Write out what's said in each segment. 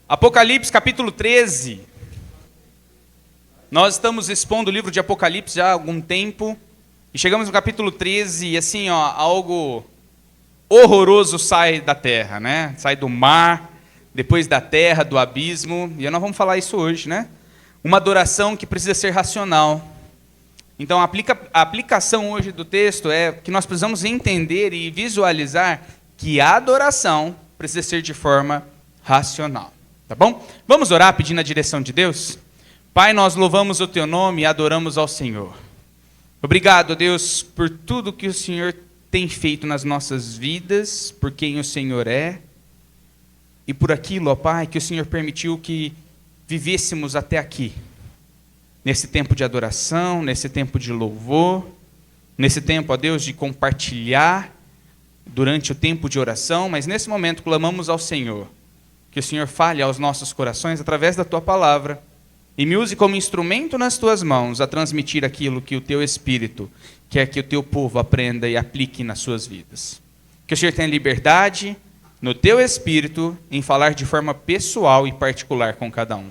Apocalipse capítulo 13. Nós estamos expondo o livro de Apocalipse já há algum tempo. E chegamos no capítulo 13 e assim, algo horroroso sai da terra, né? Sai do mar, depois da terra, do abismo. E nós vamos falar isso hoje, né? Uma adoração que precisa ser racional. Então, a aplicação hoje do texto é que nós precisamos entender e visualizar que a adoração precisa ser de forma racional. Tá bom? Vamos orar pedindo a direção de Deus? Pai, nós louvamos o Teu nome e adoramos ao Senhor. Obrigado, Deus, por tudo que o Senhor tem feito nas nossas vidas, por quem o Senhor é, e por aquilo, ó Pai, que o Senhor permitiu que vivêssemos até aqui. Nesse tempo de adoração, nesse tempo de louvor, nesse tempo, ó Deus, de compartilhar durante o tempo de oração, mas nesse momento clamamos ao Senhor, que o Senhor fale aos nossos corações através da Tua palavra e me use como instrumento nas Tuas mãos a transmitir aquilo que o Teu Espírito quer que o Teu povo aprenda e aplique nas suas vidas. Que o Senhor tenha liberdade no Teu Espírito em falar de forma pessoal e particular com cada um.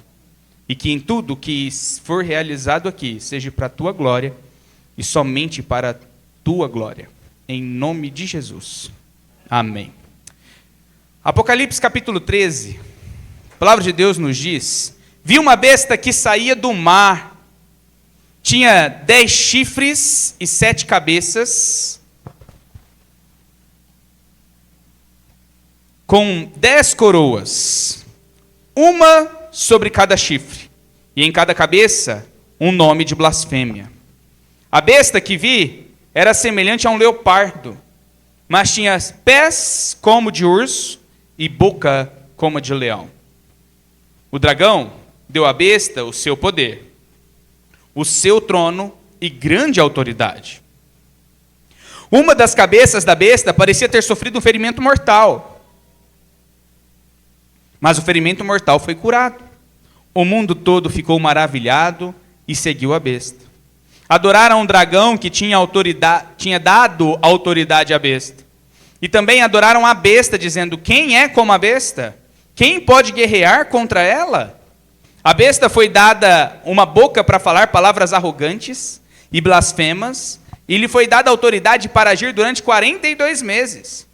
E que em tudo que for realizado aqui seja para a Tua glória e somente para a Tua glória. Em nome de Jesus. Amém. Apocalipse capítulo 13. A palavra de Deus nos diz: vi uma besta que saía do mar. Tinha 10 chifres e 7 cabeças, com 10 coroas, uma sobre cada chifre, e em cada cabeça um nome de blasfêmia. A besta que vi era semelhante a um leopardo, mas tinha pés como de urso e boca como a de leão. O dragão deu à besta o seu poder, o seu trono e grande autoridade. Uma das cabeças da besta parecia ter sofrido um ferimento mortal, mas o ferimento mortal foi curado. O mundo todo ficou maravilhado e seguiu a besta. Adoraram o dragão que tinha dado autoridade à besta. E também adoraram a besta, dizendo: quem é como a besta? Quem pode guerrear contra ela? A besta foi dada uma boca para falar palavras arrogantes e blasfemas, e lhe foi dada autoridade para agir durante 42 meses.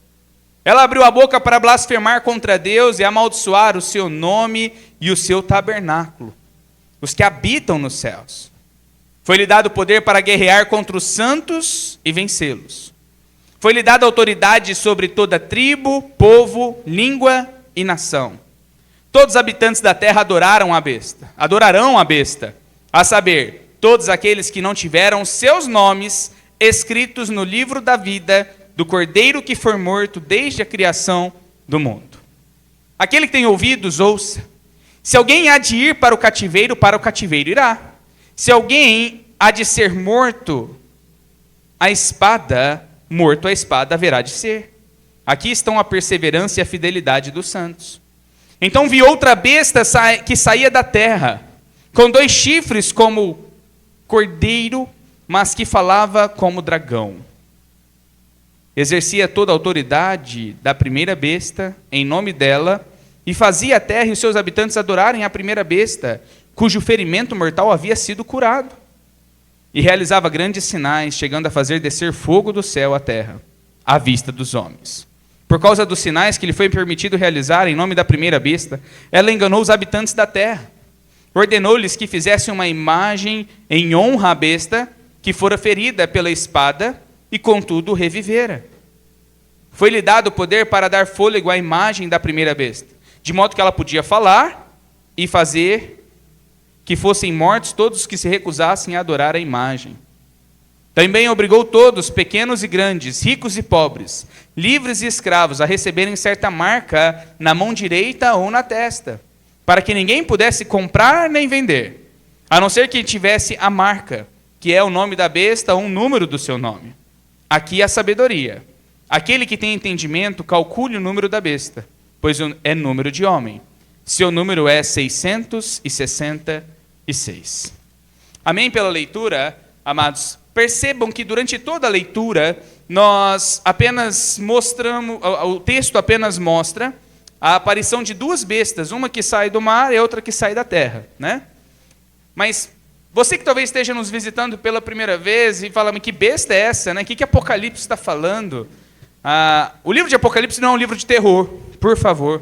Ela abriu a boca para blasfemar contra Deus e amaldiçoar o seu nome e o seu tabernáculo, os que habitam nos céus. Foi-lhe dado poder para guerrear contra os santos e vencê-los. Foi-lhe dada autoridade sobre toda tribo, povo, língua e nação. Todos os habitantes da terra adorarão a besta, a saber, todos aqueles que não tiveram seus nomes escritos no livro da vida do Cordeiro que foi morto desde a criação do mundo. Aquele que tem ouvidos, ouça. Se alguém há de ir para o cativeiro irá. Se alguém há de ser morto a espada haverá de ser. Aqui estão a perseverança e a fidelidade dos santos. Então vi outra besta que saía da terra, com 2 chifres como cordeiro, mas que falava como dragão. Exercia toda a autoridade da primeira besta, em nome dela, e fazia a terra e os seus habitantes adorarem a primeira besta, cujo ferimento mortal havia sido curado. E realizava grandes sinais, chegando a fazer descer fogo do céu à terra, à vista dos homens. Por causa dos sinais que lhe foi permitido realizar em nome da primeira besta, ela enganou os habitantes da terra. Ordenou-lhes que fizessem uma imagem em honra à besta, que fora ferida pela espada, e contudo revivera. Foi-lhe dado o poder para dar fôlego à imagem da primeira besta, de modo que ela podia falar e fazer que fossem mortos todos os que se recusassem a adorar a imagem. Também obrigou todos, pequenos e grandes, ricos e pobres, livres e escravos, a receberem certa marca na mão direita ou na testa, para que ninguém pudesse comprar nem vender, a não ser que tivesse a marca, que é o nome da besta ou um número do seu nome. Aqui a sabedoria. Aquele que tem entendimento, calcule o número da besta, pois é número de homem. Seu número é 666. Amém pela leitura, amados? Percebam que durante toda a leitura, nós apenas mostramos, o texto apenas mostra a aparição de duas bestas, uma que sai do mar e outra que sai da terra, né? Mas você que talvez esteja nos visitando pela primeira vez e fala, mas que besta é essa, né? O que Apocalipse está falando? O livro de Apocalipse não é um livro de terror, por favor.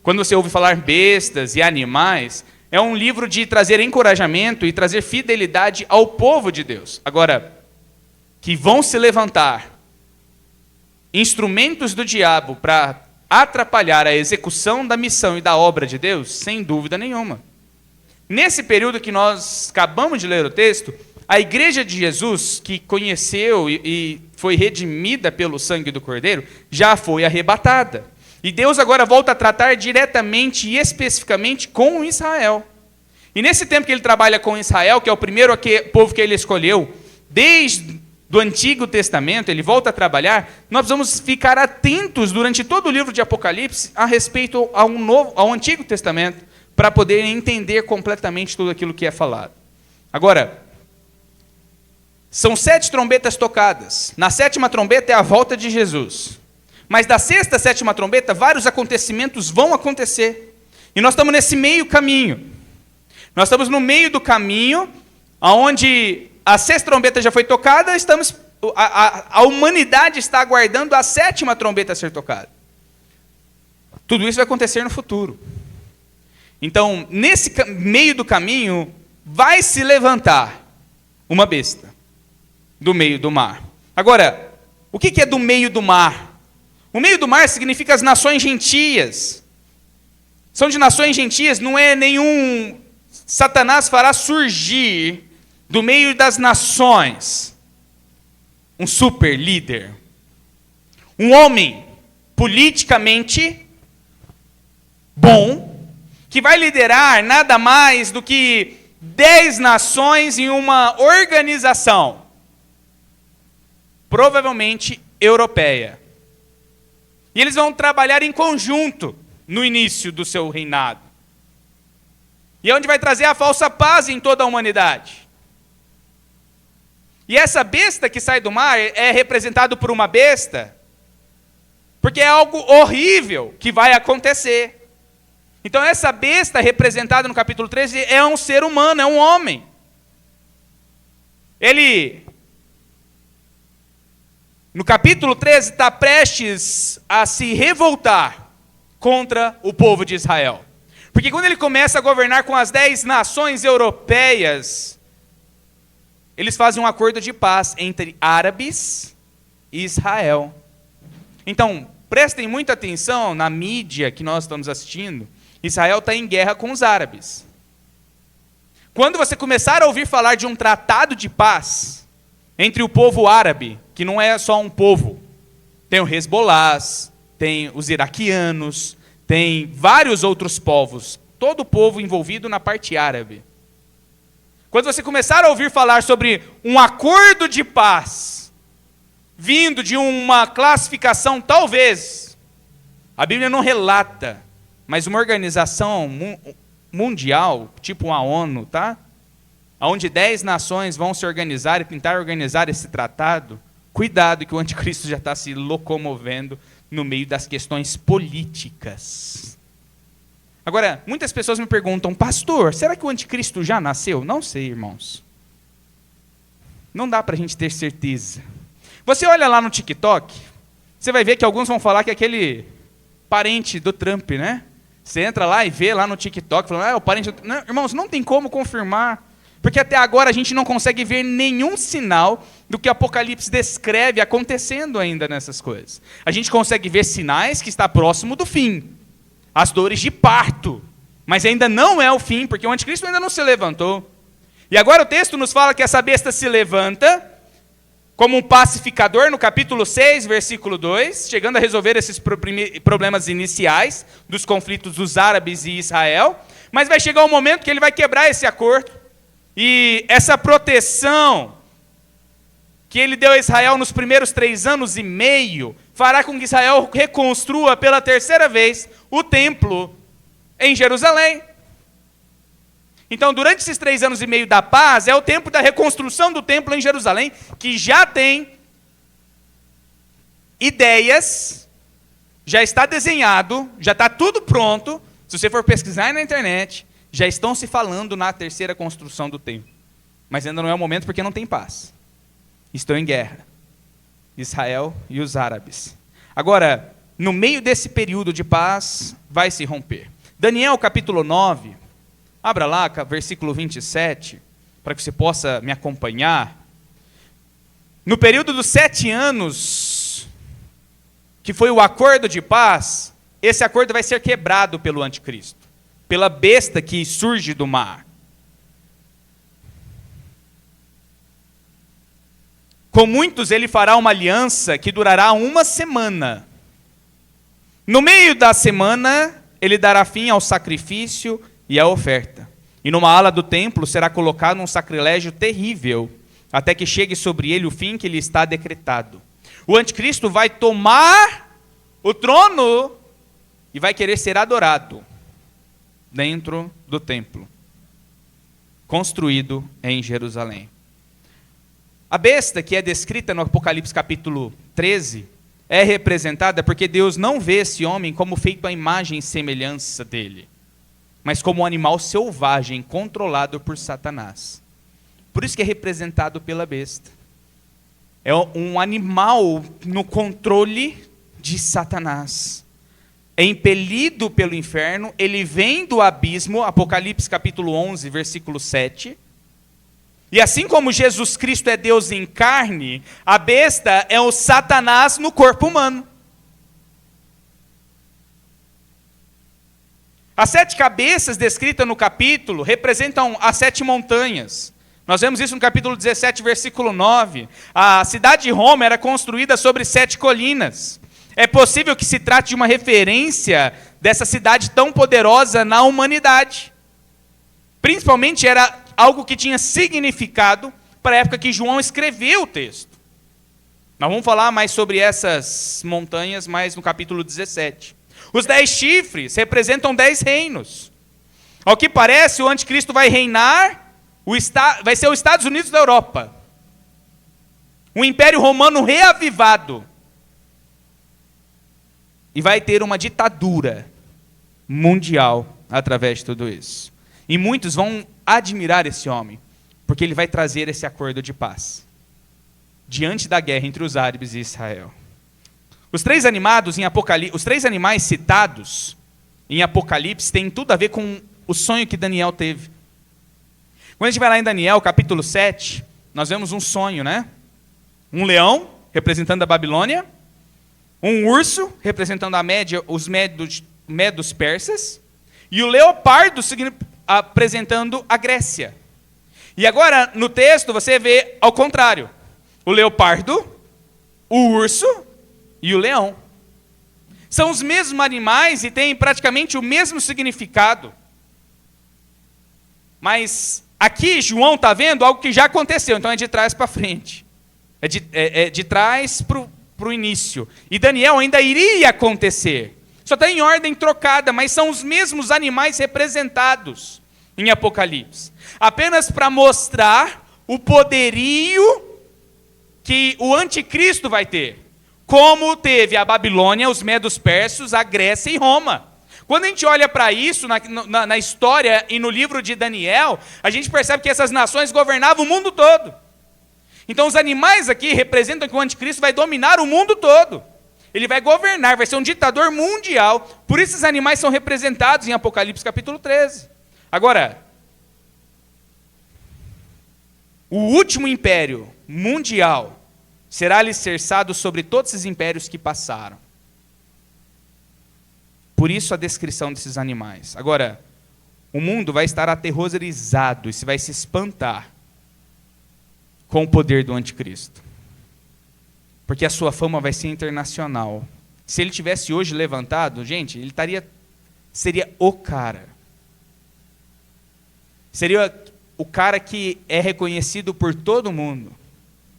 Quando você ouve falar bestas e animais, é um livro de trazer encorajamento e trazer fidelidade ao povo de Deus. Agora, que vão se levantar instrumentos do diabo para atrapalhar a execução da missão e da obra de Deus, sem dúvida nenhuma. Nesse período que nós acabamos de ler o texto, a igreja de Jesus, que conheceu e foi redimida pelo sangue do Cordeiro, já foi arrebatada. E Deus agora volta a tratar diretamente e especificamente com Israel. E nesse tempo que ele trabalha com Israel, que é o primeiro povo que ele escolheu, desde do Antigo Testamento, ele volta a trabalhar, nós vamos ficar atentos durante todo o livro de Apocalipse a respeito ao Antigo Testamento, para poder entender completamente tudo aquilo que é falado. Agora, são 7 trombetas tocadas. Na 7ª trombeta é a volta de Jesus. Mas da 6ª, 7ª trombeta, vários acontecimentos vão acontecer. E nós estamos nesse meio caminho. Nós estamos no meio do caminho, onde a 6ª trombeta já foi tocada, a humanidade está aguardando a 7ª trombeta ser tocada. Tudo isso vai acontecer no futuro. Então, nesse meio do caminho, vai se levantar uma besta do meio do mar. Agora, o que é do meio do mar? O meio do mar significa as nações gentias. São de nações gentias, não é nenhum... Satanás fará surgir do meio das nações um super líder. Um homem politicamente bom, que vai liderar nada mais do que 10 nações em uma organização, provavelmente europeia. E eles vão trabalhar em conjunto no início do seu reinado. E é onde vai trazer a falsa paz em toda a humanidade. E essa besta que sai do mar é representado por uma besta, porque é algo horrível que vai acontecer. Então essa besta representada no capítulo 13 é um ser humano, é um homem. Ele, no capítulo 13, está prestes a se revoltar contra o povo de Israel. Porque quando ele começa a governar com as 10 nações europeias, eles fazem um acordo de paz entre árabes e Israel. Então, prestem muita atenção na mídia que nós estamos assistindo. Israel está em guerra com os árabes. Quando você começar a ouvir falar de um tratado de paz entre o povo árabe, que não é só um povo, tem o Hezbollah, tem os iraquianos, tem vários outros povos, todo o povo envolvido na parte árabe. Quando você começar a ouvir falar sobre um acordo de paz, vindo de uma classificação, talvez, a Bíblia não relata, mas uma organização mundial, tipo a ONU, tá? Onde 10 nações vão se organizar e tentar organizar esse tratado, cuidado que o anticristo já está se locomovendo no meio das questões políticas. Agora, muitas pessoas me perguntam, pastor, será que o anticristo já nasceu? Não sei, irmãos. Não dá para a gente ter certeza. Você olha lá no TikTok, você vai ver que alguns vão falar que é aquele parente do Trump, né? Você entra lá e vê lá no TikTok, falando, é o parente do... Não, irmãos, não tem como confirmar, porque até agora a gente não consegue ver nenhum sinal do que o Apocalipse descreve acontecendo ainda nessas coisas. A gente consegue ver sinais que está próximo do fim. As dores de parto. Mas ainda não é o fim, porque o anticristo ainda não se levantou. E agora o texto nos fala que essa besta se levanta como um pacificador, no capítulo 6, versículo 2, chegando a resolver esses problemas iniciais dos conflitos dos árabes e Israel. Mas vai chegar um momento que ele vai quebrar esse acordo. E essa proteção que ele deu a Israel nos primeiros 3 anos e meio, fará com que Israel reconstrua pela 3ª vez o templo em Jerusalém. Então, durante esses 3 anos e meio da paz, é o tempo da reconstrução do templo em Jerusalém, que já tem ideias já está desenhado, já está tudo pronto. Se você for pesquisar na internet, já estão se falando na terceira construção do templo. Mas ainda não é o momento porque não tem paz. Estão em guerra. Israel e os árabes. Agora, no meio desse período de paz, vai se romper. Daniel capítulo 9, abra lá, versículo 27, para que você possa me acompanhar. No período dos 7 anos, que foi o acordo de paz, esse acordo vai ser quebrado pelo anticristo, pela besta que surge do mar. Com muitos ele fará uma aliança que durará 1 semana. No meio da semana, ele dará fim ao sacrifício e à oferta. E numa ala do templo será colocado um sacrilégio terrível, até que chegue sobre ele o fim que lhe está decretado. O anticristo vai tomar o trono e vai querer ser adorado dentro do templo, construído em Jerusalém. A besta que é descrita no Apocalipse capítulo 13 é representada porque Deus não vê esse homem como feito à imagem e semelhança dele, mas como um animal selvagem controlado por Satanás. Por isso que é representado pela besta. É um animal no controle de Satanás. É impelido pelo inferno, ele vem do abismo, Apocalipse capítulo 11, versículo 7. E assim como Jesus Cristo é Deus em carne, a besta é o Satanás no corpo humano. As 7 cabeças descritas no capítulo representam as 7 montanhas. Nós vemos isso no capítulo 17, versículo 9. A cidade de Roma era construída sobre 7 colinas. É possível que se trate de uma referência dessa cidade tão poderosa na humanidade. Principalmente era algo que tinha significado para a época que João escreveu o texto. Nós vamos falar mais sobre essas montanhas mais no capítulo 17. Os 10 chifres representam 10 reinos. Ao que parece, o anticristo vai reinar, vai ser os Estados Unidos da Europa. Um império romano reavivado. E vai ter uma ditadura mundial através de tudo isso. E muitos vão admirar esse homem, porque ele vai trazer esse acordo de paz diante da guerra entre os árabes e Israel. Os 3 animais citados em Apocalipse têm tudo a ver com o sonho que Daniel teve. Quando a gente vai lá em Daniel, capítulo 7, nós vemos um sonho, né? Um leão, representando a Babilônia, um urso, representando os medos persas, e o leopardo, apresentando a Grécia. E agora, no texto, você vê ao contrário. O leopardo, o urso e o leão. São os mesmos animais e têm praticamente o mesmo significado. Mas aqui João está vendo algo que já aconteceu, então é de trás para frente. É de trás para o início. E Daniel ainda iria acontecer. Só está em ordem trocada, mas são os mesmos animais representados em Apocalipse. Apenas para mostrar o poderio que o anticristo vai ter. Como teve a Babilônia, os medos persas, a Grécia e Roma. Quando a gente olha para isso na história e no livro de Daniel, a gente percebe que essas nações governavam o mundo todo. Então os animais aqui representam que o anticristo vai dominar o mundo todo. Ele vai governar, vai ser um ditador mundial. Por isso esses animais são representados em Apocalipse capítulo 13. Agora, o último império mundial será alicerçado sobre todos esses impérios que passaram. Por isso a descrição desses animais. Agora, o mundo vai estar aterrorizado e vai se espantar com o poder do anticristo. Porque a sua fama vai ser internacional. Se ele tivesse hoje levantado, gente, ele seria o cara. Seria o cara que é reconhecido por todo mundo.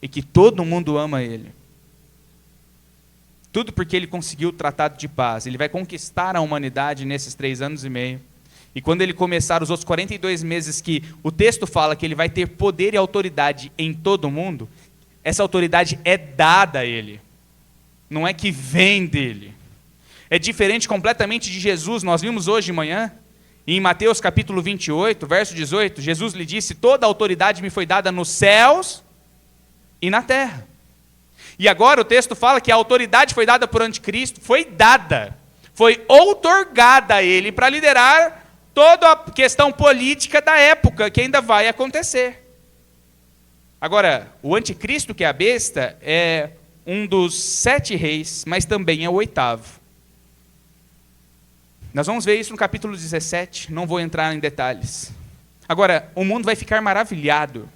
E que todo mundo ama ele. Tudo porque ele conseguiu o tratado de paz. Ele vai conquistar a humanidade nesses 3 anos e meio. E quando ele começar os outros 42 meses que o texto fala que ele vai ter poder e autoridade em todo mundo, essa autoridade é dada a ele. Não é que vem dele. É diferente completamente de Jesus. Nós vimos hoje de manhã, em Mateus capítulo 28, verso 18, Jesus lhe disse: toda a autoridade me foi dada nos céus e na terra. E agora o texto fala que a autoridade foi dada por anticristo, foi outorgada a ele para liderar toda a questão política da época, que ainda vai acontecer. Agora, o anticristo, que é a besta, é um dos 7 reis, mas também é o 8º. Nós vamos ver isso no capítulo 17, não vou entrar em detalhes. Agora, o mundo vai ficar maravilhado.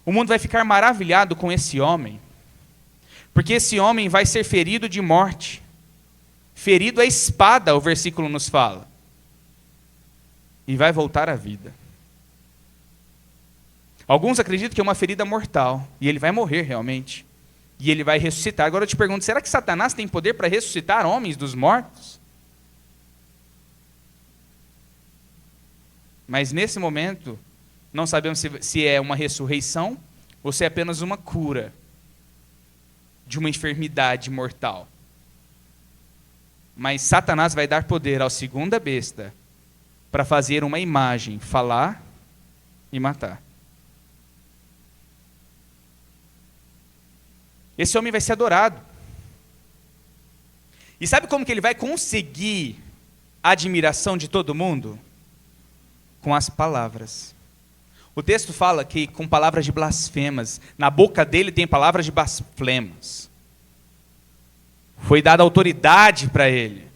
O mundo vai ficar maravilhado com esse homem, porque esse homem vai ser ferido de morte. Ferido à espada, o versículo nos fala. E vai voltar à vida. Alguns acreditam que é uma ferida mortal, e ele vai morrer realmente. E ele vai ressuscitar. Agora eu te pergunto, será que Satanás tem poder para ressuscitar homens dos mortos? Mas nesse momento, não sabemos se é uma ressurreição ou se é apenas uma cura de uma enfermidade mortal. Mas Satanás vai dar poder ao segunda besta para fazer uma imagem, falar e matar. Esse homem vai ser adorado. E sabe como que ele vai conseguir a admiração de todo mundo? Com as palavras. O texto fala que com palavras de blasfemas, na boca dele tem palavras de blasfemas. Foi dada autoridade para ele.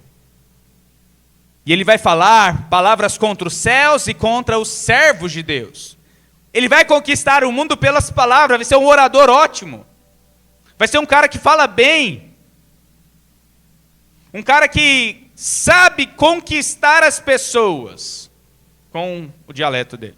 E ele vai falar palavras contra os céus e contra os servos de Deus. Ele vai conquistar o mundo pelas palavras, vai ser um orador ótimo. Vai ser um cara que fala bem. Um cara que sabe conquistar as pessoas com o dialeto dele.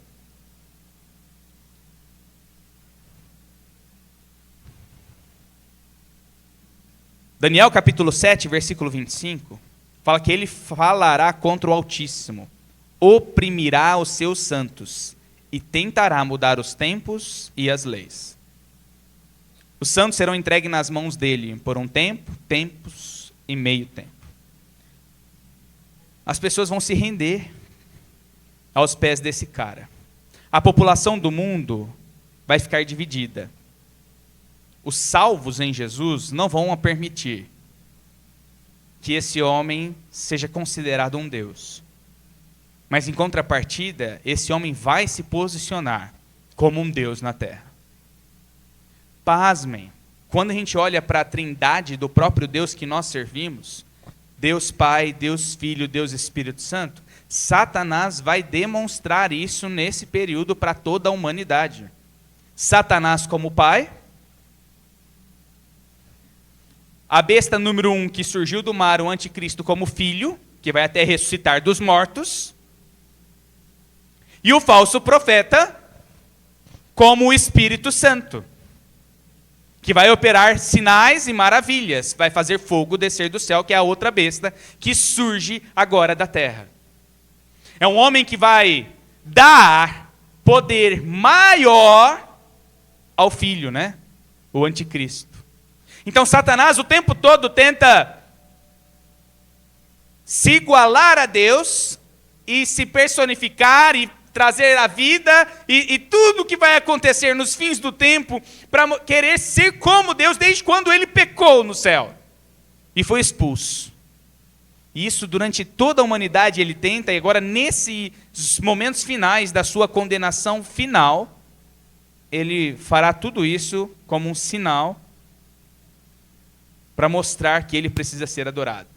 Daniel capítulo 7, versículo 25, fala que ele falará contra o Altíssimo, oprimirá os seus santos e tentará mudar os tempos e as leis. Os santos serão entregues nas mãos dele por um tempo, tempos e meio tempo. As pessoas vão se render aos pés desse cara. A população do mundo vai ficar dividida. Os salvos em Jesus não vão permitir que esse homem seja considerado um Deus. Mas em contrapartida, esse homem vai se posicionar como um Deus na terra. Pasmem, quando a gente olha para a trindade do próprio Deus que nós servimos, Deus Pai, Deus Filho, Deus Espírito Santo, Satanás vai demonstrar isso nesse período para toda a humanidade. Satanás como pai, a besta número 1 que surgiu do mar, o anticristo como filho, que vai até ressuscitar dos mortos, e o falso profeta como o Espírito Santo, que vai operar sinais e maravilhas, vai fazer fogo descer do céu, que é a outra besta que surge agora da terra. É um homem que vai dar poder maior ao filho, né? O anticristo. Então Satanás o tempo todo tenta se igualar a Deus e se personificar e trazer a vida e tudo que vai acontecer nos fins do tempo para querer ser como Deus desde quando ele pecou no céu e foi expulso. E isso durante toda a humanidade ele tenta, e agora nesses momentos finais da sua condenação final, ele fará tudo isso como um sinal para mostrar que ele precisa ser adorado.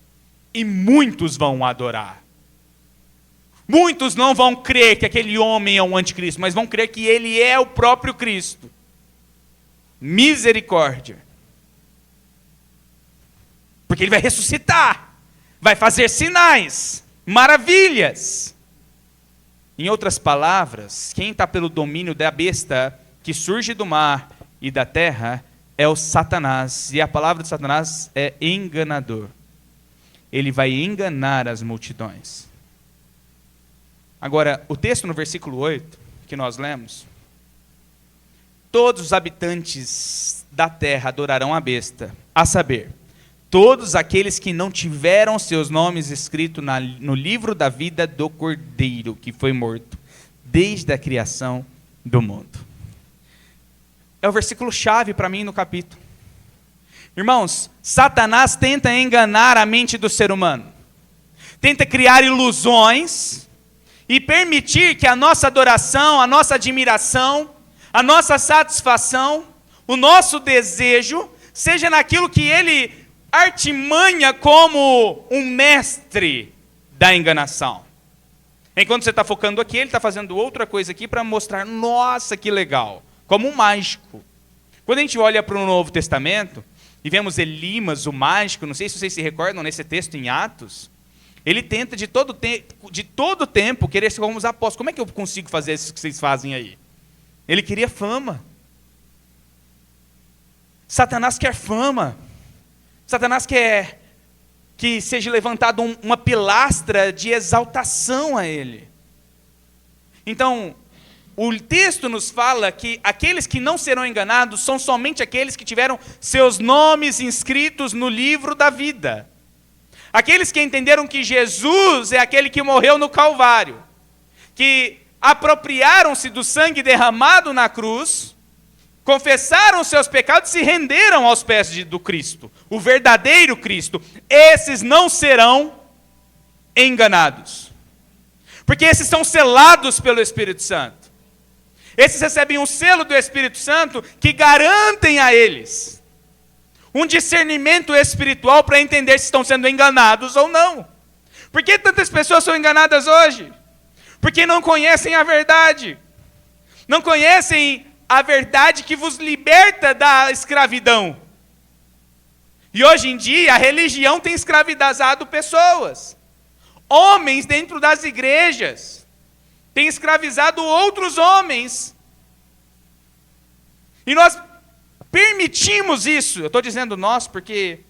E muitos vão adorar. Muitos não vão crer que aquele homem é um anticristo, mas vão crer que ele é o próprio Cristo. Misericórdia. Porque ele vai ressuscitar, vai fazer sinais, maravilhas. Em outras palavras, quem está pelo domínio da besta que surge do mar e da terra é o Satanás, e a palavra de Satanás é enganador. Ele vai enganar as multidões. Agora, o texto no versículo 8, que nós lemos, todos os habitantes da terra adorarão a besta, a saber, todos aqueles que não tiveram seus nomes escritos no livro da vida do Cordeiro, que foi morto, desde a criação do mundo. É o versículo-chave para mim no capítulo. Irmãos, Satanás tenta enganar a mente do ser humano. Tenta criar ilusões e permitir que a nossa adoração, a nossa admiração, a nossa satisfação, o nosso desejo, seja naquilo que ele artimanha como um mestre da enganação. Enquanto você está focando aqui, ele está fazendo outra coisa aqui para mostrar, nossa, que legal, como um mágico. Quando a gente olha para o Novo Testamento, e vemos Elimas, o mágico, não sei se vocês se recordam nesse texto em Atos, ele tenta de todo tempo querer ser como os apóstolos. Como é que eu consigo fazer isso que vocês fazem aí? Ele queria fama. Satanás quer fama. Satanás quer que seja levantado uma pilastra de exaltação a ele. Então, o texto nos fala que aqueles que não serão enganados são somente aqueles que tiveram seus nomes inscritos no livro da vida. Aqueles que entenderam que Jesus é aquele que morreu no Calvário, que apropriaram-se do sangue derramado na cruz, confessaram seus pecados e se renderam aos pés do Cristo, o verdadeiro Cristo. Esses não serão enganados, porque esses são selados pelo Espírito Santo. Esses recebem um selo do Espírito Santo que garantem a eles um discernimento espiritual para entender se estão sendo enganados ou não. Por que tantas pessoas são enganadas hoje? Porque não conhecem a verdade. Não conhecem a verdade que vos liberta da escravidão. E hoje em dia a religião tem escravizado pessoas. Homens dentro das igrejas têm escravizado outros homens. E nós permitimos isso. Eu estou dizendo nós porque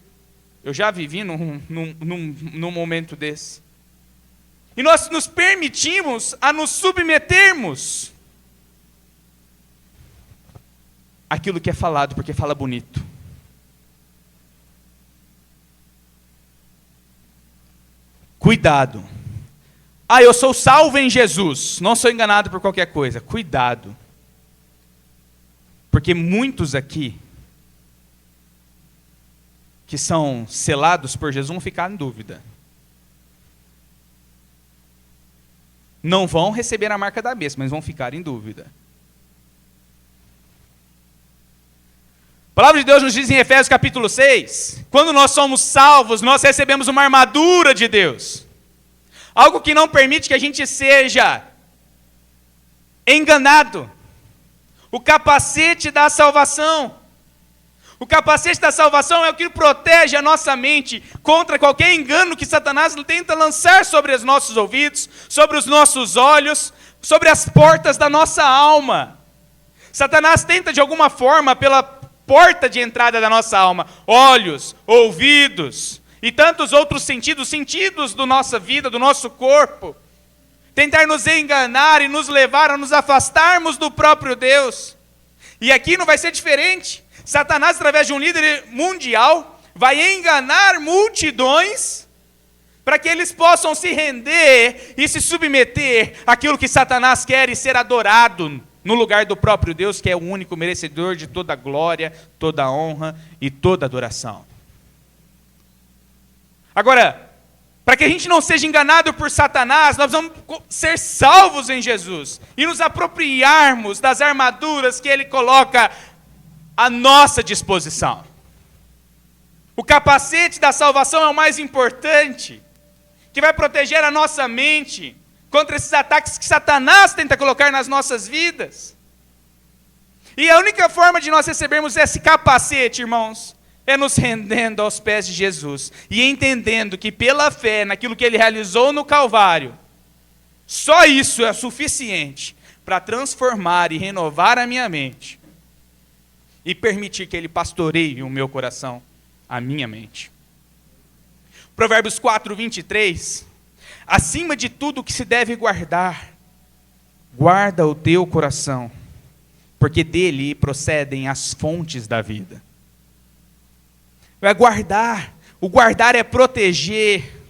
eu já vivi num momento desse. E nós nos permitimos a nos submetermos àquilo que é falado, porque fala bonito. Cuidado. Eu sou salvo em Jesus, não sou enganado por qualquer coisa. Cuidado. Porque muitos aqui, que são selados por Jesus, vão ficar em dúvida. Não vão receber a marca da besta, mas vão ficar em dúvida. A palavra de Deus nos diz em Efésios capítulo 6, quando nós somos salvos, nós recebemos uma armadura de Deus. Algo que não permite que a gente seja enganado. O capacete da salvação. O capacete da salvação é o que protege a nossa mente contra qualquer engano que Satanás tenta lançar sobre os nossos ouvidos, sobre os nossos olhos, sobre as portas da nossa alma. Satanás tenta de alguma forma, pela porta de entrada da nossa alma, olhos, ouvidos e tantos outros sentidos da nossa vida, do nosso corpo, tentar nos enganar e nos levar a nos afastarmos do próprio Deus. E aqui não vai ser diferente. Satanás, através de um líder mundial, vai enganar multidões para que eles possam se render e se submeter àquilo que Satanás quer e ser adorado no lugar do próprio Deus, que é o único merecedor de toda glória, toda honra e toda adoração. Agora, para que a gente não seja enganado por Satanás, nós vamos ser salvos em Jesus e nos apropriarmos das armaduras que Ele coloca à nossa disposição. O capacete da salvação é o mais importante, que vai proteger a nossa mente contra esses ataques que Satanás tenta colocar nas nossas vidas. E a única forma de nós recebermos esse capacete, irmãos, é nos rendendo aos pés de Jesus e entendendo que pela fé naquilo que Ele realizou no Calvário, só isso é suficiente para transformar e renovar a minha mente e permitir que Ele pastoreie o meu coração, a minha mente. Provérbios 4:23, acima de tudo que se deve guardar, guarda o teu coração, porque dele procedem as fontes da vida. Vai guardar O guardar é proteger,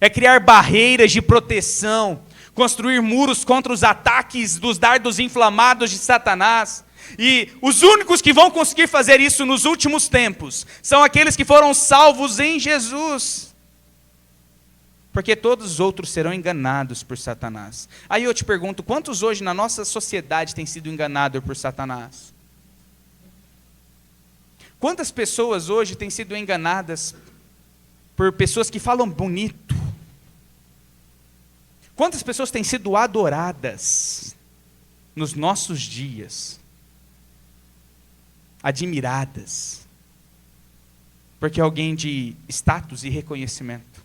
é criar barreiras de proteção, construir muros contra os ataques dos dardos inflamados de Satanás. E os únicos que vão conseguir fazer isso nos últimos tempos são aqueles que foram salvos em Jesus. Porque todos os outros serão enganados por Satanás. Aí eu te pergunto, quantos hoje na nossa sociedade têm sido enganados por Satanás? Quantas pessoas hoje têm sido enganadas por pessoas que falam bonito? Quantas pessoas têm sido adoradas nos nossos dias? Admiradas. Porque é alguém de status e reconhecimento.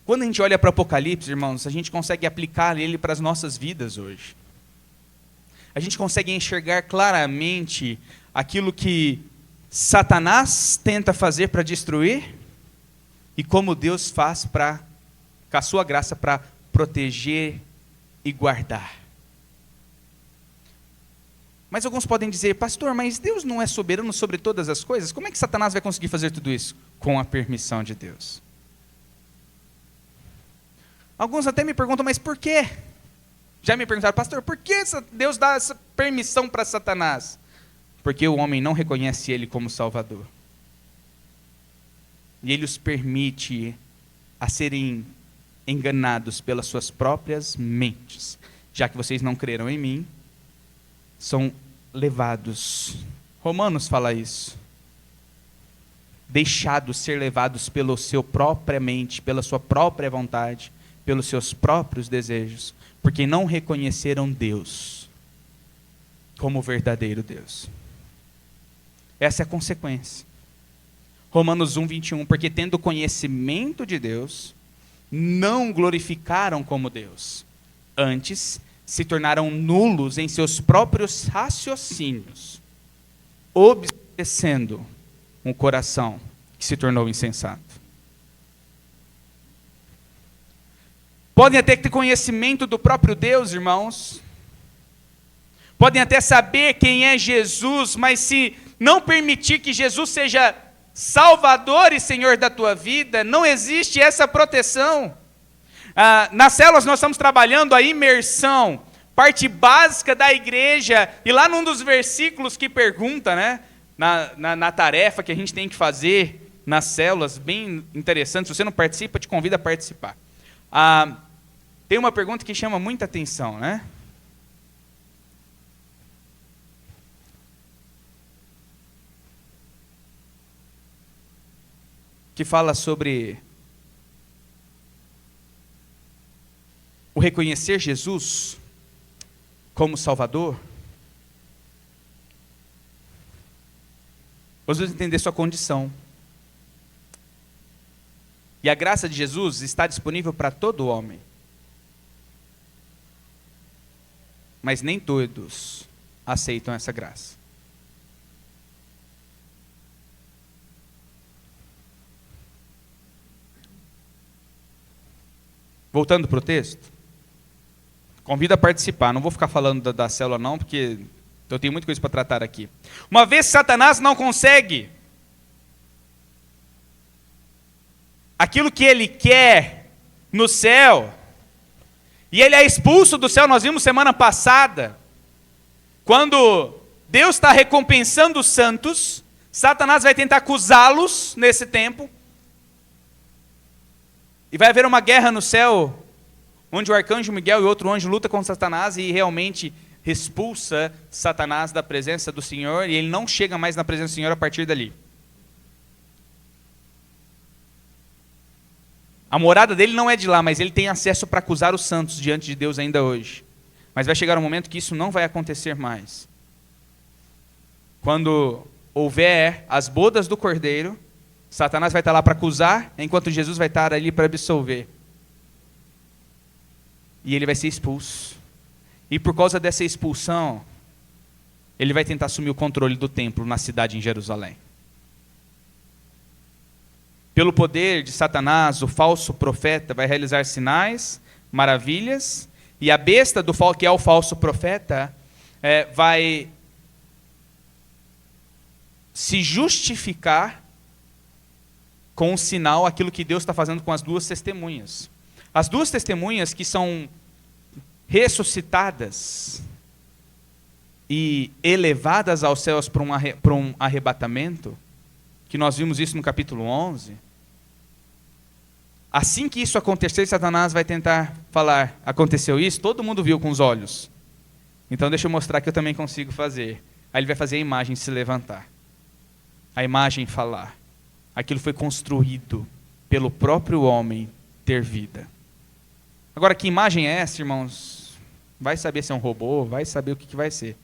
Quando a gente olha para o Apocalipse, irmãos, a gente consegue aplicar ele para as nossas vidas hoje. A gente consegue enxergar claramente aquilo que Satanás tenta fazer para destruir e como Deus faz com a sua graça para proteger e guardar. Mas alguns podem dizer, pastor, mas Deus não é soberano sobre todas as coisas? Como é que Satanás vai conseguir fazer tudo isso? Com a permissão de Deus. Alguns até me perguntam, mas por quê? Já me perguntaram, pastor, por que Deus dá essa permissão para Satanás? Porque o homem não reconhece ele como Salvador. E ele os permite a serem enganados pelas suas próprias mentes. Já que vocês não creram em mim, são levados. Romanos fala isso. Deixados ser levados pela sua própria mente, pela sua própria vontade, pelos seus próprios desejos, porque não reconheceram Deus como o verdadeiro Deus. Essa é a consequência. Romanos 1:21, porque tendo conhecimento de Deus, não glorificaram como Deus. Antes, se tornaram nulos em seus próprios raciocínios, obedecendo um coração que se tornou insensato. Podem até ter conhecimento do próprio Deus, irmãos. Podem até saber quem é Jesus, mas se não permitir que Jesus seja Salvador e Senhor da tua vida, não existe essa proteção. Nas células nós estamos trabalhando a imersão, parte básica da igreja, e lá num dos versículos que pergunta, né, na tarefa que a gente tem que fazer nas células, bem interessante, se você não participa, te convido a participar. Tem uma pergunta que chama muita atenção, né? Que fala sobre o reconhecer Jesus como Salvador. Você vai entender sua condição. E a graça de Jesus está disponível para todo homem. Mas nem todos aceitam essa graça. Voltando para o texto, convido a participar. Não vou ficar falando da célula não, porque eu tenho muita coisa para tratar aqui. Uma vez Satanás não consegue aquilo que ele quer no céu, e ele é expulso do céu, nós vimos semana passada, quando Deus está recompensando os santos, Satanás vai tentar acusá-los nesse tempo, e vai haver uma guerra no céu, onde o arcanjo Miguel e outro anjo lutam contra Satanás, e realmente expulsa Satanás da presença do Senhor, e ele não chega mais na presença do Senhor a partir dali. A morada dele não é de lá, mas ele tem acesso para acusar os santos diante de Deus ainda hoje. Mas vai chegar um momento que isso não vai acontecer mais. Quando houver as bodas do Cordeiro, Satanás vai estar lá para acusar, enquanto Jesus vai estar ali para absolver. E ele vai ser expulso. E por causa dessa expulsão, ele vai tentar assumir o controle do templo na cidade em Jerusalém. Pelo poder de Satanás, o falso profeta vai realizar sinais, maravilhas, e a besta que é o falso profeta vai se justificar com o sinal, aquilo que Deus está fazendo com as duas testemunhas. As duas testemunhas que são ressuscitadas e elevadas aos céus para um arrebatamento, que nós vimos isso no capítulo 11, assim que isso acontecer, Satanás vai tentar falar, aconteceu isso, todo mundo viu com os olhos. Então deixa eu mostrar que eu também consigo fazer. Aí ele vai fazer a imagem se levantar. A imagem falar. Aquilo foi construído pelo próprio homem ter vida. Agora, que imagem é essa, irmãos? Vai saber se é um robô, vai saber o que vai ser.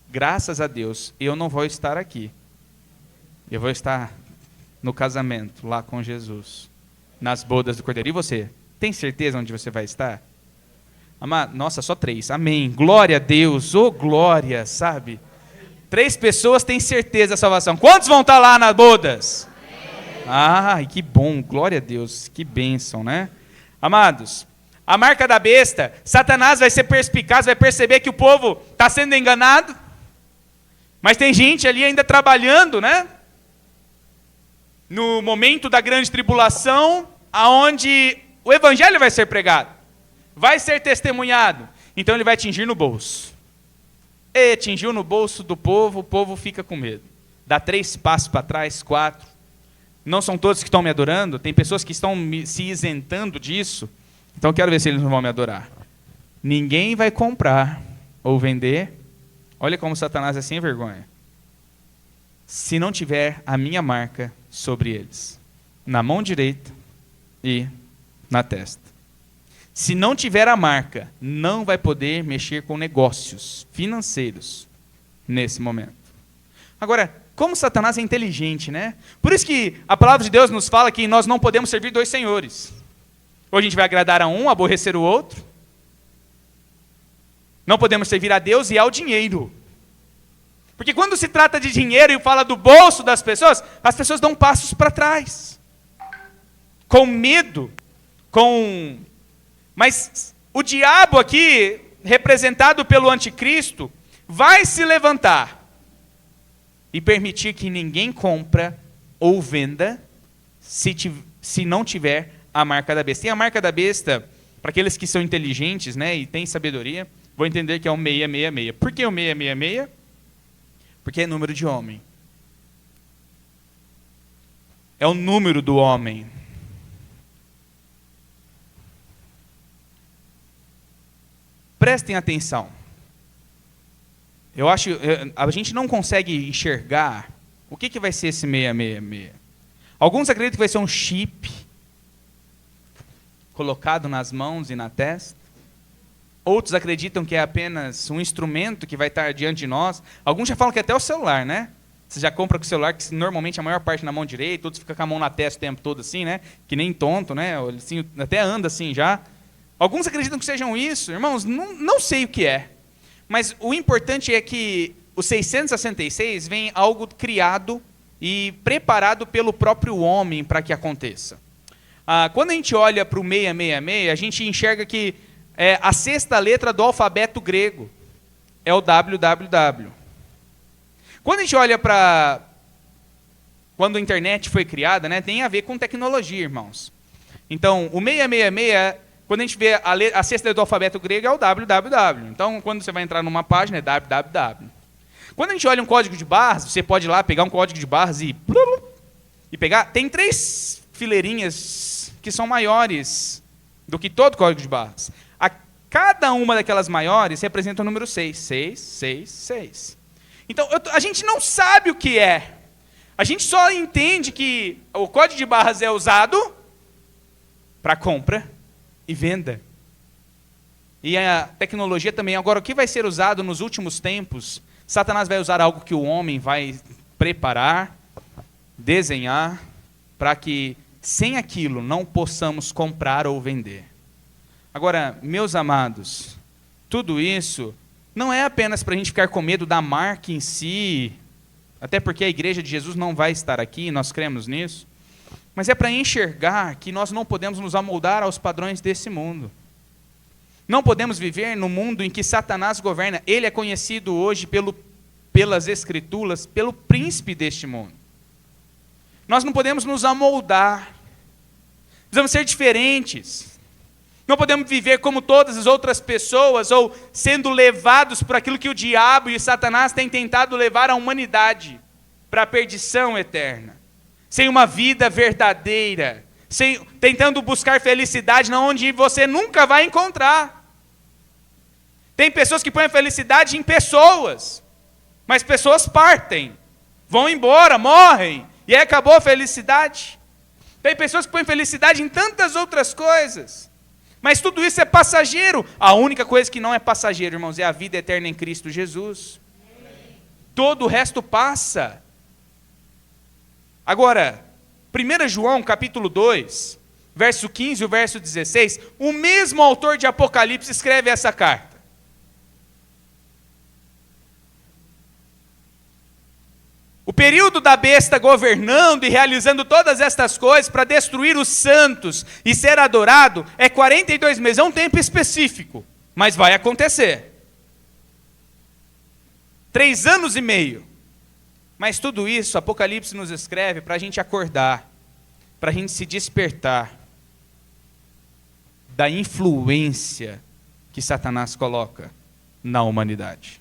Graças a Deus, eu não vou estar aqui. Eu vou estar no casamento, lá com Jesus, nas bodas do Cordeiro. E você? Tem certeza onde você vai estar? Amado, nossa, só 3. Amém. Glória a Deus. Oh, glória, sabe? 3 pessoas têm certeza da salvação. Quantos vão estar lá nas bodas? Ah, que bom. Glória a Deus. Que bênção, né? Amados, a marca da besta, Satanás vai ser perspicaz, vai perceber que o povo está sendo enganado, mas tem gente ali ainda trabalhando, né? No momento da grande tribulação, aonde o evangelho vai ser pregado, vai ser testemunhado. Então ele vai atingir no bolso. E atingiu no bolso do povo, o povo fica com medo. Dá 3 passos para trás, 4. Não são todos que estão me adorando, tem pessoas que estão se isentando disso. Então eu quero ver se eles não vão me adorar. Ninguém vai comprar ou vender. Olha como Satanás é sem vergonha. Se não tiver a minha marca sobre eles, na mão direita e na testa. Se não tiver a marca, não vai poder mexer com negócios financeiros nesse momento. Agora, como Satanás é inteligente, né? Por isso que a palavra de Deus nos fala que nós não podemos servir 2 senhores. Ou a gente vai agradar a um, aborrecer o outro. Não podemos servir a Deus e ao dinheiro. Porque quando se trata de dinheiro e fala do bolso das pessoas, as pessoas dão passos para trás. Com medo, Mas o diabo aqui, representado pelo anticristo, vai se levantar e permitir que ninguém compra ou venda se não tiver a marca da besta. E a marca da besta, para aqueles que são inteligentes, né, e têm sabedoria, vão entender que é o 666. Por que o 666? Porque é número de homem. É o número do homem. Prestem atenção. A gente não consegue enxergar o que vai ser esse 666. Alguns acreditam que vai ser um chip colocado nas mãos e na testa. Outros acreditam que é apenas um instrumento que vai estar diante de nós. Alguns já falam que é até o celular, né? Você já compra com o celular, que normalmente a maior parte na mão direita, outros ficam com a mão na testa o tempo todo assim, né? Que nem tonto, né? Assim, até anda assim já. Alguns acreditam que sejam isso. Irmãos, não sei o que é. Mas o importante é que o 666 vem algo criado e preparado pelo próprio homem para que aconteça. Quando a gente olha para o 666, a gente enxerga que é a 6ª letra do alfabeto grego. É o www. Quando a gente olha para... Quando a internet foi criada, né, tem a ver com tecnologia, irmãos. Então, o 666... Quando a gente vê a 6ª letra do alfabeto grego é o www. Então, quando você vai entrar numa página, é www. Quando a gente olha um código de barras, você pode ir lá pegar um código de barras e pegar. Tem 3 fileirinhas que são maiores do que todo código de barras. Cada uma daquelas maiores representa o número 6. 6, 6, 6. Então, a gente não sabe o que é. A gente só entende que o código de barras é usado para compra e venda. E a tecnologia também. Agora, o que vai ser usado nos últimos tempos? Satanás vai usar algo que o homem vai preparar, desenhar, para que sem aquilo não possamos comprar ou vender. Agora, meus amados, tudo isso não é apenas para a gente ficar com medo da marca em si, até porque a igreja de Jesus não vai estar aqui, nós cremos nisso, mas é para enxergar que nós não podemos nos amoldar aos padrões desse mundo. Não podemos viver no mundo em que Satanás governa. Ele é conhecido hoje pelas Escrituras, pelo príncipe deste mundo. Nós não podemos nos amoldar. Precisamos ser diferentes. Não podemos viver como todas as outras pessoas, ou sendo levados por aquilo que o diabo e Satanás têm tentado levar a humanidade para a perdição eterna. Sem uma vida verdadeira, tentando buscar felicidade onde você nunca vai encontrar. Tem pessoas que põem a felicidade em pessoas, mas pessoas partem, vão embora, morrem, e aí acabou a felicidade. Tem pessoas que põem felicidade em tantas outras coisas, mas tudo isso é passageiro. A única coisa que não é passageiro, irmãos, é a vida eterna em Cristo Jesus. Todo o resto passa. Agora, 1 João capítulo 2, verso 15 e o verso 16, o mesmo autor de Apocalipse escreve essa carta. O período da besta governando e realizando todas estas coisas para destruir os santos e ser adorado é 42 meses, é um tempo específico, mas vai acontecer. 3 anos e meio. Mas tudo isso, Apocalipse nos escreve para a gente acordar, para a gente se despertar da influência que Satanás coloca na humanidade.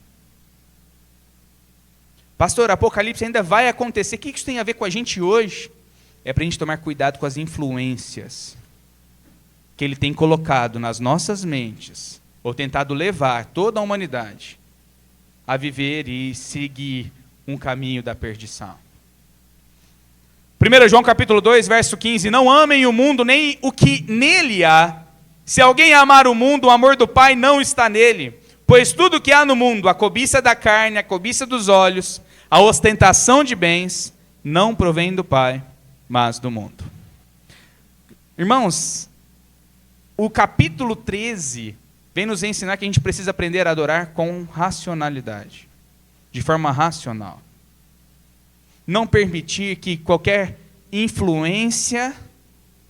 Pastor, Apocalipse ainda vai acontecer. O que isso tem a ver com a gente hoje? É para a gente tomar cuidado com as influências que ele tem colocado nas nossas mentes, ou tentado levar toda a humanidade a viver e seguir um caminho da perdição. 1 João capítulo 2, verso 15, não amem o mundo nem o que nele há. Se alguém amar o mundo, o amor do Pai não está nele. Pois tudo que há no mundo, a cobiça da carne, a cobiça dos olhos, a ostentação de bens, não provém do Pai, mas do mundo. Irmãos, o capítulo 13 vem nos ensinar que a gente precisa aprender a adorar com racionalidade, de forma racional. Não permitir que qualquer influência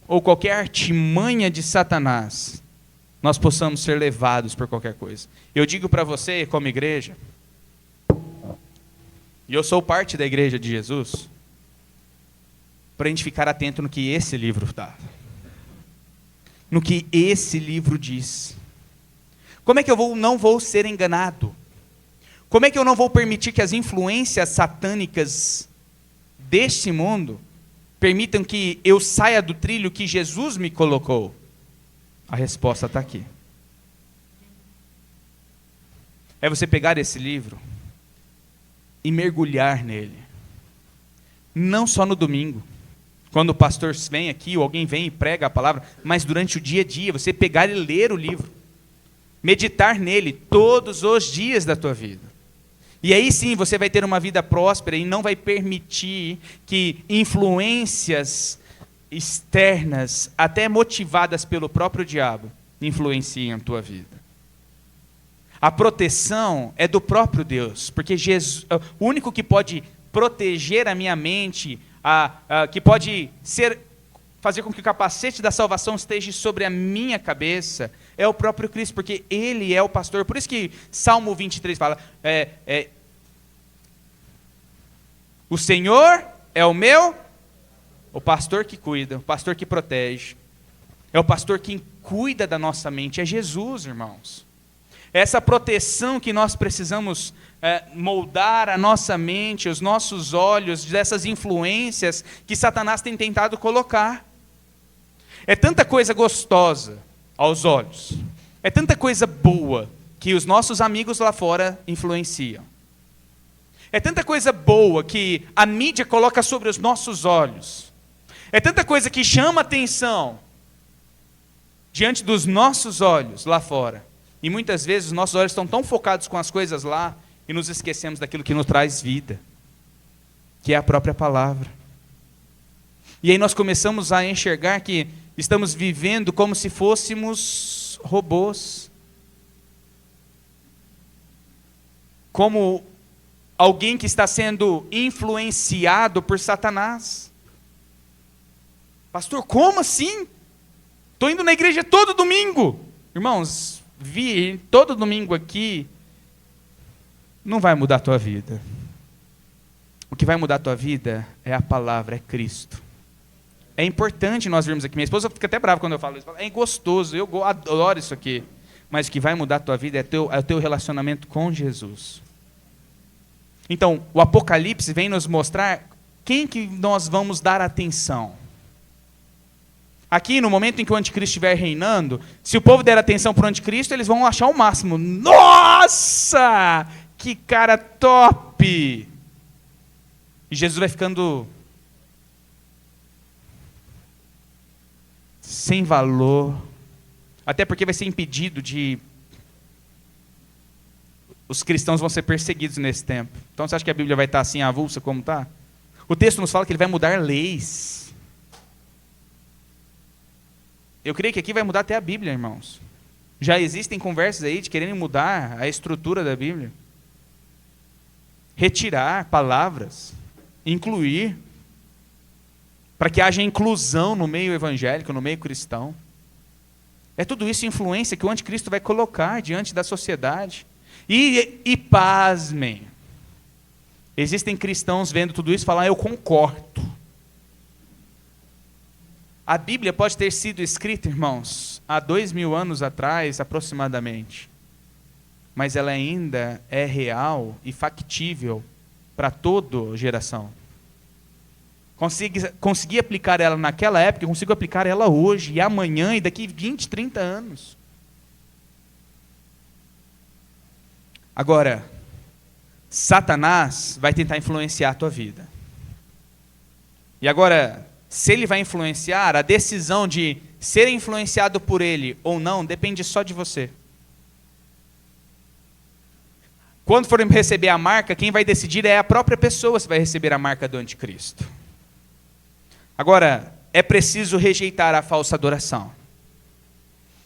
ou qualquer artimanha de Satanás nós possamos ser levados por qualquer coisa. Eu digo para você, como igreja, e eu sou parte da igreja de Jesus, para a gente ficar atento no que esse livro dá, no que esse livro diz. Como é que eu não vou ser enganado? Como é que eu não vou permitir que as influências satânicas deste mundo permitam que eu saia do trilho que Jesus me colocou? A resposta está aqui. É você pegar esse livro e mergulhar nele. Não só no domingo, quando o pastor vem aqui, ou alguém vem e prega a palavra, mas durante o dia a dia, você pegar e ler o livro. Meditar nele todos os dias da tua vida. E aí sim você vai ter uma vida próspera e não vai permitir que influências externas, até motivadas pelo próprio diabo, influenciem a tua vida. A proteção é do próprio Deus, porque Jesus, o único que pode proteger a minha mente, que pode fazer com que o capacete da salvação esteja sobre a minha cabeça, é o próprio Cristo, porque Ele é o pastor. Por isso que Salmo 23 fala, o Senhor é o pastor que cuida, o pastor que protege, é o pastor que cuida da nossa mente, é Jesus, irmãos. Essa proteção que nós precisamos moldar a nossa mente, os nossos olhos, dessas influências que Satanás tem tentado colocar. É tanta coisa gostosa aos olhos, é tanta coisa boa que os nossos amigos lá fora influenciam. É tanta coisa boa que a mídia coloca sobre os nossos olhos. É tanta coisa que chama atenção diante dos nossos olhos lá fora. E muitas vezes os nossos olhos estão tão focados com as coisas lá e nos esquecemos daquilo que nos traz vida, que é a própria palavra. E aí nós começamos a enxergar que estamos vivendo como se fôssemos robôs. Como alguém que está sendo influenciado por Satanás. Pastor, como assim? Estou indo na igreja todo domingo. Irmãos, vir todo domingo aqui não vai mudar a tua vida. O que vai mudar a tua vida é a palavra, é Cristo. É importante nós vermos aqui. Minha esposa fica até brava quando eu falo isso. É gostoso, eu adoro isso aqui. Mas o que vai mudar a tua vida é o teu relacionamento com Jesus. Então, o Apocalipse vem nos mostrar quem que nós vamos dar atenção. Aqui, no momento em que o anticristo estiver reinando, se o povo der atenção para o anticristo, eles vão achar o máximo. Nossa! Que cara top! E Jesus vai ficando sem valor, até porque vai ser impedido de... Os cristãos vão ser perseguidos nesse tempo. Então você acha que a Bíblia vai estar assim avulsa como está? O texto nos fala que ele vai mudar leis. Eu creio que aqui vai mudar até a Bíblia, irmãos. Já existem conversas aí de quererem mudar a estrutura da Bíblia. Retirar palavras, incluir, para que haja inclusão no meio evangélico, no meio cristão. É tudo isso influência que o anticristo vai colocar diante da sociedade. E pasmem, existem cristãos vendo tudo isso e falam, eu concordo. A Bíblia pode ter sido escrita, irmãos, há 2000 anos atrás, aproximadamente. Mas ela ainda é real e factível para toda geração. Consegui aplicar ela naquela época, eu consigo aplicar ela hoje, e amanhã, e daqui 20, 30 anos. Agora, Satanás vai tentar influenciar a tua vida. E agora, se ele vai influenciar, a decisão de ser influenciado por ele ou não, depende só de você. Quando for receber a marca, quem vai decidir é a própria pessoa se vai receber a marca do anticristo. Agora, é preciso rejeitar a falsa adoração.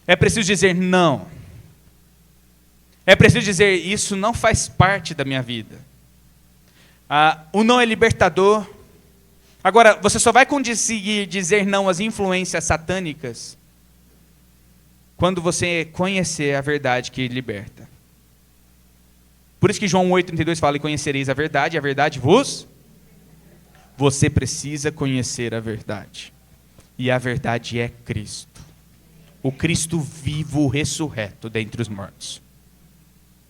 É preciso dizer não. É preciso dizer, isso não faz parte da minha vida. O não é libertador. Agora, você só vai conseguir dizer não às influências satânicas quando você conhecer a verdade que liberta. Por isso que João 8,32 fala, e conhecereis a verdade vos... Você precisa conhecer a verdade. E a verdade é Cristo. O Cristo vivo, ressurreto dentre os mortos.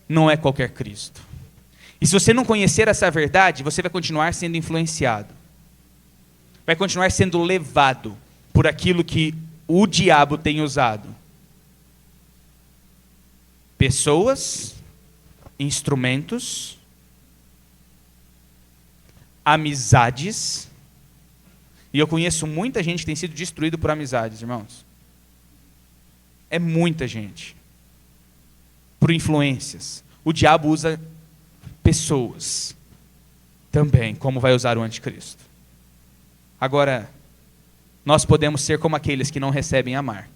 Não é qualquer Cristo. E se você não conhecer essa verdade, você vai continuar sendo influenciado. Vai continuar sendo levado por aquilo que o diabo tem usado. Pessoas, instrumentos, amizades. E eu conheço muita gente que tem sido destruído por amizades, irmãos. É muita gente. Por influências. O diabo usa pessoas também, como vai usar o anticristo. Agora, nós podemos ser como aqueles que não recebem a marca.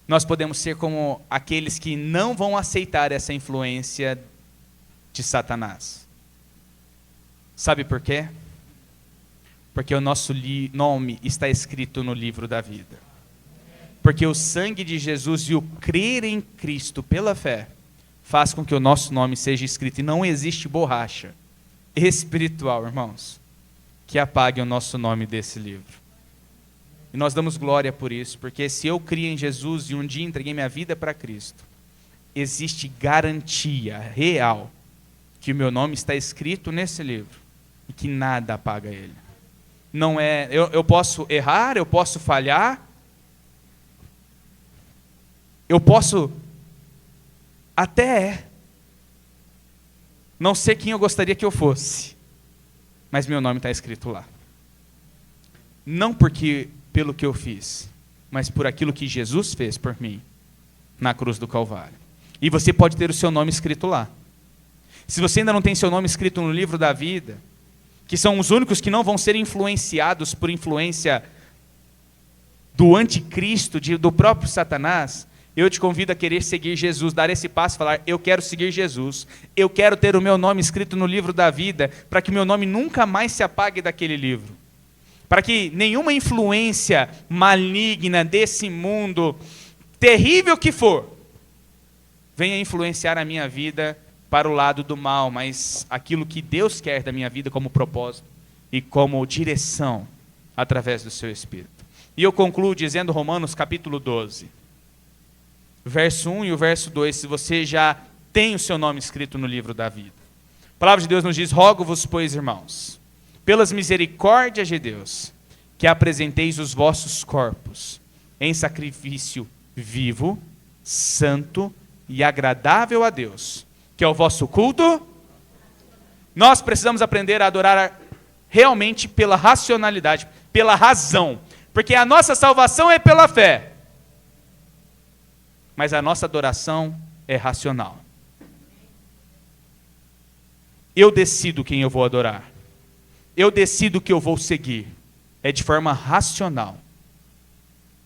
Nós podemos ser como aqueles que não vão aceitar essa influência de Satanás. Sabe por quê? Porque o nosso nome está escrito no livro da vida. Porque o sangue de Jesus e o crer em Cristo pela fé faz com que o nosso nome seja escrito. E não existe borracha espiritual, irmãos, que apague o nosso nome desse livro. E nós damos glória por isso, porque se eu criei em Jesus e um dia entreguei minha vida para Cristo, existe garantia real que o meu nome está escrito nesse livro e que nada apaga ele. Não é, eu posso errar, eu posso falhar, eu posso até não ser quem eu gostaria que eu fosse, mas meu nome está escrito lá. Não pelo que eu fiz, mas por aquilo que Jesus fez por mim na cruz do Calvário. E você pode ter o seu nome escrito lá. Se você ainda não tem seu nome escrito no livro da vida, que são os únicos que não vão ser influenciados por influência do anticristo, do próprio Satanás, eu te convido a querer seguir Jesus, dar esse passo e falar, eu quero seguir Jesus, eu quero ter o meu nome escrito no livro da vida, para que o meu nome nunca mais se apague daquele livro. Para que nenhuma influência maligna desse mundo, terrível que for, venha influenciar a minha vida para o lado do mal, mas aquilo que Deus quer da minha vida como propósito e como direção através do seu Espírito. E eu concluo dizendo Romanos capítulo 12, verso 1 e o verso 2, se você já tem o seu nome escrito no livro da vida. A palavra de Deus nos diz: rogo-vos, pois, irmãos, pelas misericórdias de Deus, que apresenteis os vossos corpos em sacrifício vivo, santo e agradável a Deus, que é o vosso culto. Nós precisamos aprender a adorar realmente pela racionalidade, pela razão, porque a nossa salvação é pela fé, mas a nossa adoração é racional. Eu decido quem eu vou adorar, eu decido o que eu vou seguir, é de forma racional.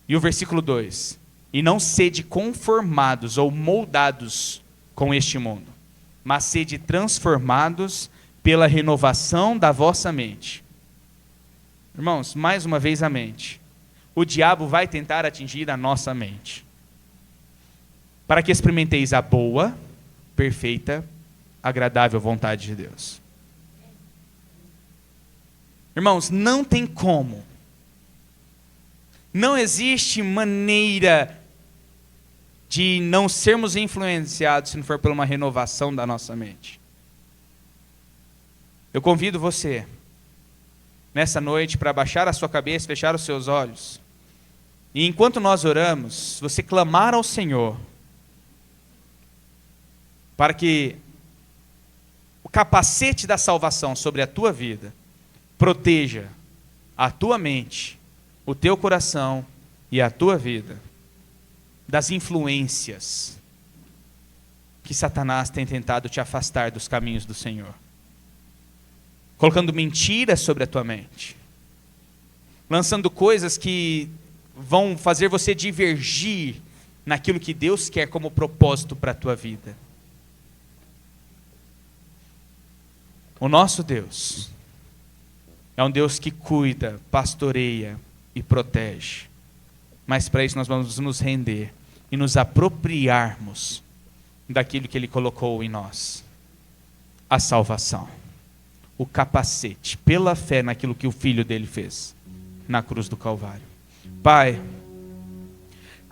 E o versículo 2: e não sede conformados ou moldados com este mundo, mas sede transformados pela renovação da vossa mente. Irmãos, mais uma vez a mente. O diabo vai tentar atingir a nossa mente, para que experimenteis a boa, perfeita, agradável vontade de Deus. Irmãos, não tem como. Não existe maneira de não sermos influenciados se não for por uma renovação da nossa mente. Eu convido você, nessa noite, para baixar a sua cabeça, fechar os seus olhos. E enquanto nós oramos, você clamar ao Senhor, para que o capacete da salvação sobre a tua vida proteja a tua mente, o teu coração e a tua vida das influências que Satanás tem tentado te afastar dos caminhos do Senhor, colocando mentiras sobre a tua mente, lançando coisas que vão fazer você divergir naquilo que Deus quer como propósito para a tua vida. O nosso Deus é um Deus que cuida, pastoreia e protege. Mas para isso nós vamos nos render e nos apropriarmos daquilo que Ele colocou em nós. A salvação. O capacete, pela fé naquilo que o Filho dele fez na cruz do Calvário. Pai,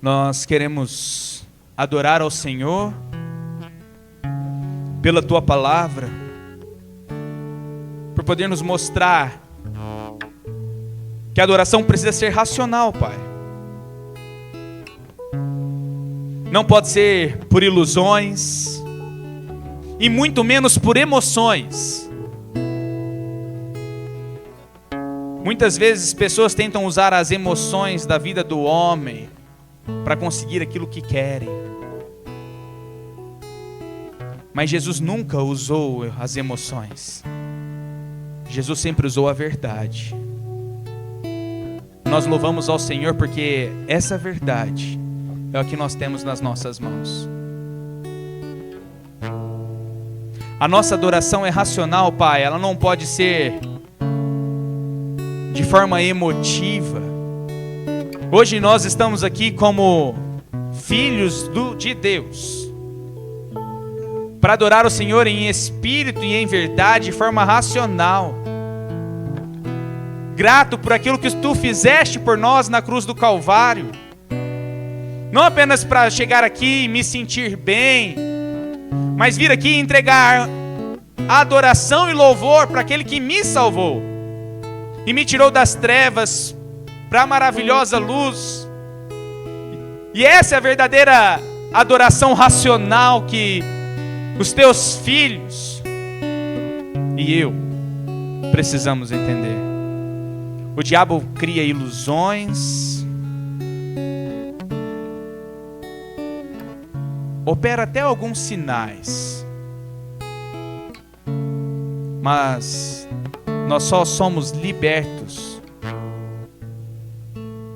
nós queremos adorar ao Senhor pela Tua palavra, por poder nos mostrar que a adoração precisa ser racional, Pai. Não pode ser por ilusões, e muito menos por emoções. Muitas vezes pessoas tentam usar as emoções da vida do homem para conseguir aquilo que querem. Mas Jesus nunca usou as emoções. Jesus sempre usou a verdade. Nós louvamos ao Senhor porque essa verdade é o que nós temos nas nossas mãos. A nossa adoração é racional, Pai. Ela não pode ser de forma emotiva. Hoje nós estamos aqui como filhos de Deus, para adorar o Senhor em espírito e em verdade, de forma racional. Grato por aquilo que Tu fizeste por nós na cruz do Calvário. Não apenas para chegar aqui e me sentir bem, mas vir aqui e entregar adoração e louvor para aquele que me salvou e me tirou das trevas para a maravilhosa luz. E essa é a verdadeira adoração racional que os Teus filhos e eu precisamos entender. O diabo cria ilusões, opera até alguns sinais, mas nós só somos libertos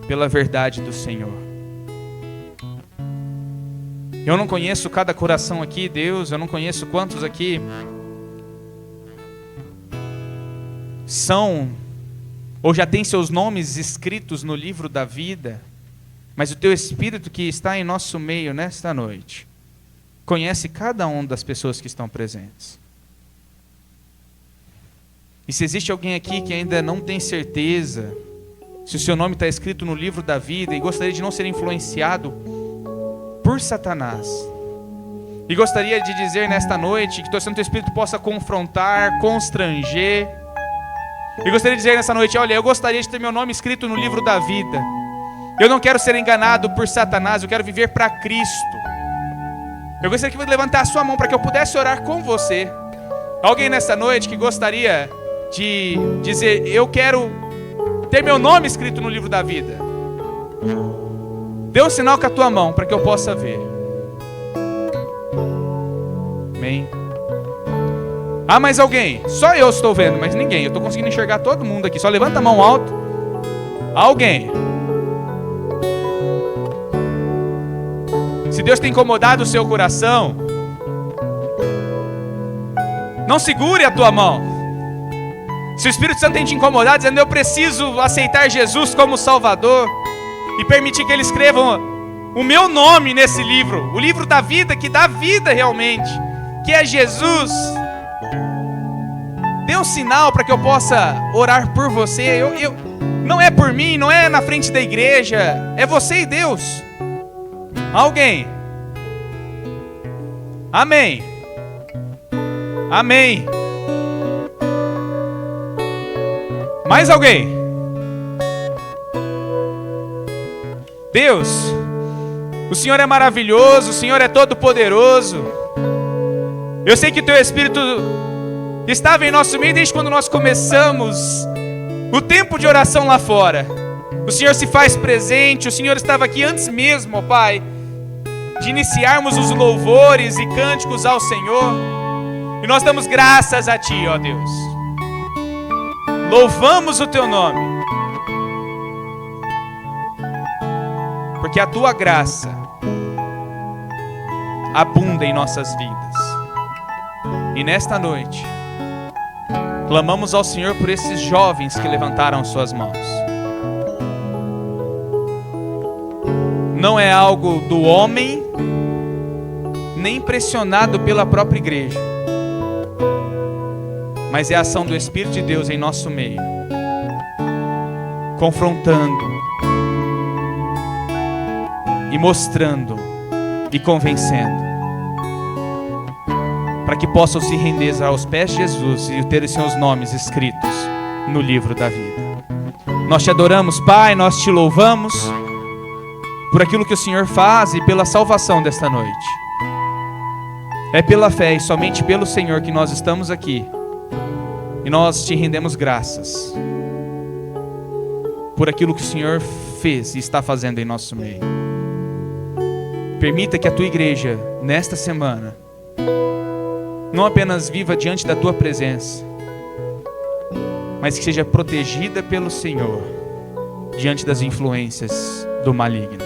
pela verdade do Senhor. Eu não conheço cada coração aqui, Deus, eu não conheço quantos aqui são ou já têm seus nomes escritos no livro da vida, mas o Teu Espírito que está em nosso meio nesta noite conhece cada uma das pessoas que estão presentes. E se existe alguém aqui que ainda não tem certeza se o seu nome está escrito no livro da vida e gostaria de não ser influenciado por Satanás, e gostaria de dizer nesta noite que o Santo Espírito possa confrontar, constranger, e gostaria de dizer nessa noite: olha, eu gostaria de ter meu nome escrito no livro da vida. Eu não quero ser enganado por Satanás, eu quero viver para Cristo. Eu gostaria que você levantasse a sua mão para que eu pudesse orar com você. Alguém nessa noite que gostaria de dizer: eu quero ter meu nome escrito no livro da vida. Dê um sinal com a tua mão para que eu possa ver. Amém. Ah, mais alguém? Só eu estou vendo, mas ninguém. Eu estou conseguindo enxergar todo mundo aqui. Só levanta a mão alto. Alguém? Se Deus tem incomodado o seu coração, não segure a tua mão. Se o Espírito Santo tem te incomodado, dizendo: eu preciso aceitar Jesus como Salvador e permitir que Ele escreva o meu nome nesse livro, o livro da vida, que dá vida realmente, que é Jesus. Dê um sinal para que eu possa orar por você. Não é por mim, não é na frente da igreja, é você e Deus. Alguém? Amém. Amém. Mais alguém? Deus, o Senhor é maravilhoso, o Senhor é todo poderoso. Eu sei que o Teu Espírito estava em nosso meio desde quando nós começamos o tempo de oração lá fora. O Senhor se faz presente, o Senhor estava aqui antes mesmo, ó Pai, de iniciarmos os louvores e cânticos ao Senhor. E nós damos graças a Ti, ó Deus. Louvamos o Teu nome, porque a Tua graça abunda em nossas vidas. E nesta noite, clamamos ao Senhor por esses jovens que levantaram suas mãos. Não é algo do homem, nem pressionado pela própria igreja, mas é a ação do Espírito de Deus em nosso meio, confrontando e mostrando e convencendo, para que possam se render aos pés de Jesus e ter os seus nomes escritos no livro da vida. Nós Te adoramos, Pai, nós Te louvamos por aquilo que o Senhor faz e pela salvação desta noite. É pela fé e somente pelo Senhor que nós estamos aqui. E nós Te rendemos graças por aquilo que o Senhor fez e está fazendo em nosso meio. Permita que a Tua igreja, nesta semana, não apenas viva diante da Tua presença, mas que seja protegida pelo Senhor diante das influências do maligno.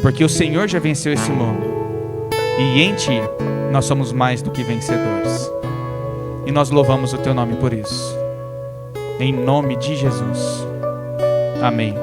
Porque o Senhor já venceu esse mundo, e em Ti nós somos mais do que vencedores. E nós louvamos o Teu nome por isso. Em nome de Jesus. Amém.